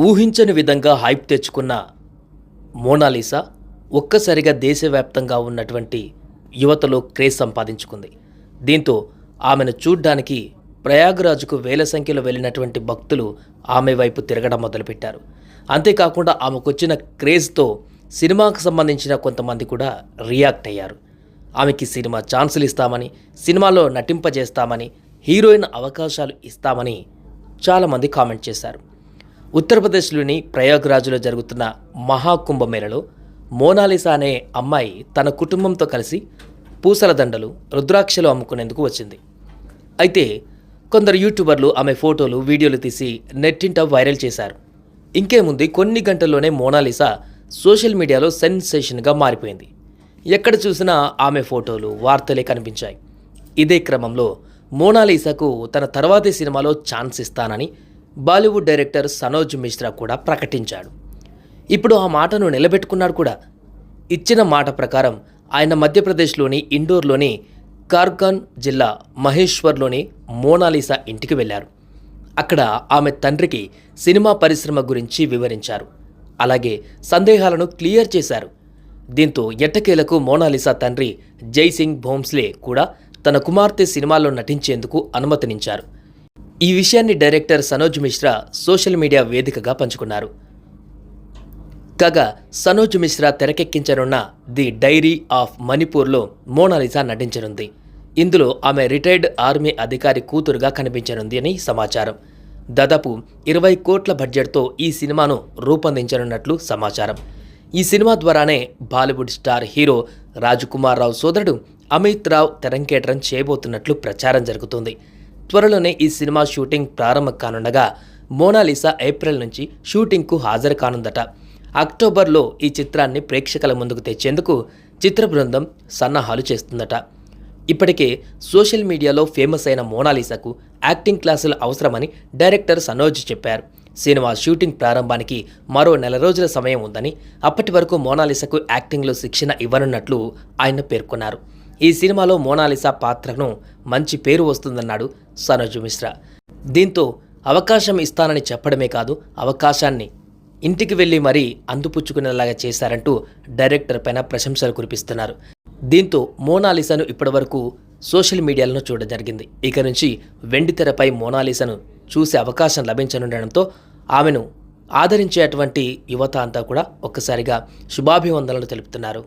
ఊహించని విధంగా హైప్ తెచ్చుకున్న మోనాలిసా ఒక్కసారిగా దేశవ్యాప్తంగా ఉన్నటువంటి యువతలో క్రేజ్ సంపాదించుకుంది. దీంతో ఆమెను చూడ్డానికి ప్రయాగ్రాజ్కు వేల సంఖ్యలో వెళ్ళినటువంటి భక్తులు ఆమె వైపు తిరగడం మొదలుపెట్టారు. అంతేకాకుండా ఆమెకొచ్చిన క్రేజ్తో సినిమాకు సంబంధించిన కొంతమంది కూడా రియాక్ట్ అయ్యారు. ఆమెకి సినిమా ఛాన్సులు ఇస్తామని, సినిమాలో నటింపజేస్తామని, హీరోయిన్ అవకాశాలు ఇస్తామని చాలామంది కామెంట్ చేశారు. ఉత్తరప్రదేశ్లోని ప్రయాగ్రాజ్లో జరుగుతున్న మహాకుంభమేళలో మోనాలిసా అనే అమ్మాయి తన కుటుంబంతో కలిసి పూసల దండలు, రుద్రాక్షలు అమ్ముకునేందుకు వచ్చింది. అయితే కొందరు యూట్యూబర్లు ఆమె ఫోటోలు, వీడియోలు తీసి నెట్టింట వైరల్ చేశారు. ఇంకేముంది, కొన్ని గంటల్లోనే మోనాలిసా సోషల్ మీడియాలో సెన్సేషన్గా మారిపోయింది. ఎక్కడ చూసినా ఆమె ఫోటోలు, వార్తలే కనిపించాయి. ఇదే క్రమంలో మోనాలిసాకు తన తర్వాతి సినిమాలో ఛాన్స్ ఇస్తానని బాలీవుడ్ డైరెక్టర్ సనోజ్ మిశ్రా కూడా ప్రకటించాడు. ఇప్పుడు ఆ మాటను నిలబెట్టుకున్నాడు కూడా. ఇచ్చిన మాట ప్రకారం ఆయన మధ్యప్రదేశ్లోని ఇండోర్లోని కార్గన్ జిల్లా మహేశ్వర్లోని మోనాలిసా ఇంటికి వెళ్లారు. అక్కడ ఆమె తండ్రికి సినిమా పరిశ్రమ గురించి వివరించారు. అలాగే సందేహాలను క్లియర్ చేశారు. దీంతో ఎట్టకేలకు మోనాలిసా తండ్రి జైసింగ్ భోంస్లే కూడా తన కుమార్తె సినిమాల్లో నటించేందుకు అనుమతినిచ్చారు. ఈ విషయాన్ని director Sanoj Mishra social media వేదికగా పంచుకున్నారు. కాగా సనోజ్ మిశ్రా తెరకెక్కించనున్న ది డైరీ ఆఫ్ మణిపూర్లో మోనాలిసా నటించనుంది. ఇందులో ఆమె రిటైర్డ్ ఆర్మీ అధికారి కూతురుగా కనిపించనుంది అని సమాచారం. దాదాపు 20 కోట్ల బడ్జెట్తో ఈ సినిమాను రూపొందించనున్నట్లు సమాచారం. ఈ సినిమా ద్వారానే బాలీవుడ్ స్టార్ హీరో రాజకుమార్ రావు సోదరుడు అమిత్ రావు తెరంకేట్రం చేయబోతున్నట్లు ప్రచారం జరుగుతుంది. త్వరలోనే ఈ సినిమా షూటింగ్ ప్రారంభం కానుండగా మోనాలిసా ఏప్రిల్ నుంచి షూటింగ్కు హాజరు కానుందట. అక్టోబర్లో ఈ చిత్రాన్ని ప్రేక్షకుల ముందుకు తెచ్చేందుకు చిత్ర బృందం సన్నాహాలు చేస్తుందట. ఇప్పటికే సోషల్ మీడియాలో ఫేమస్ అయిన మోనాలిసాకు యాక్టింగ్ క్లాసులు అవసరమని డైరెక్టర్ సనోజ్ చెప్పారు. సినిమా షూటింగ్ ప్రారంభానికి మరో 4 రోజుల సమయం ఉందని, అప్పటి వరకు మోనాలిసాకు యాక్టింగ్లో శిక్షణ ఇవ్వనున్నట్లు ఆయన పేర్కొన్నారు. ఈ సినిమాలో మోనాలిసా పాత్రకు మంచి పేరు వస్తుందన్నాడు సనోజ్ మిశ్రా. దీంతో అవకాశం ఇస్తానని చెప్పడమే కాదు, అవకాశాన్ని ఇంటికి వెళ్లి మరీ అందిపుచ్చుకునేలాగా చేశారంటూ డైరెక్టర్ పైన ప్రశంసలు కురిపిస్తున్నారు. దీంతో మోనాలిసాను ఇప్పటివరకు సోషల్ మీడియాలో చూడడం జరిగింది. ఇక నుంచి వెండితెరపై మోనాలిసాను చూసే అవకాశం లభించనుండడంతో ఆమెను ఆదరించేటువంటి యువత అంతా కూడా ఒక్కసారిగా శుభాభివందనలు తెలుపుతున్నారు.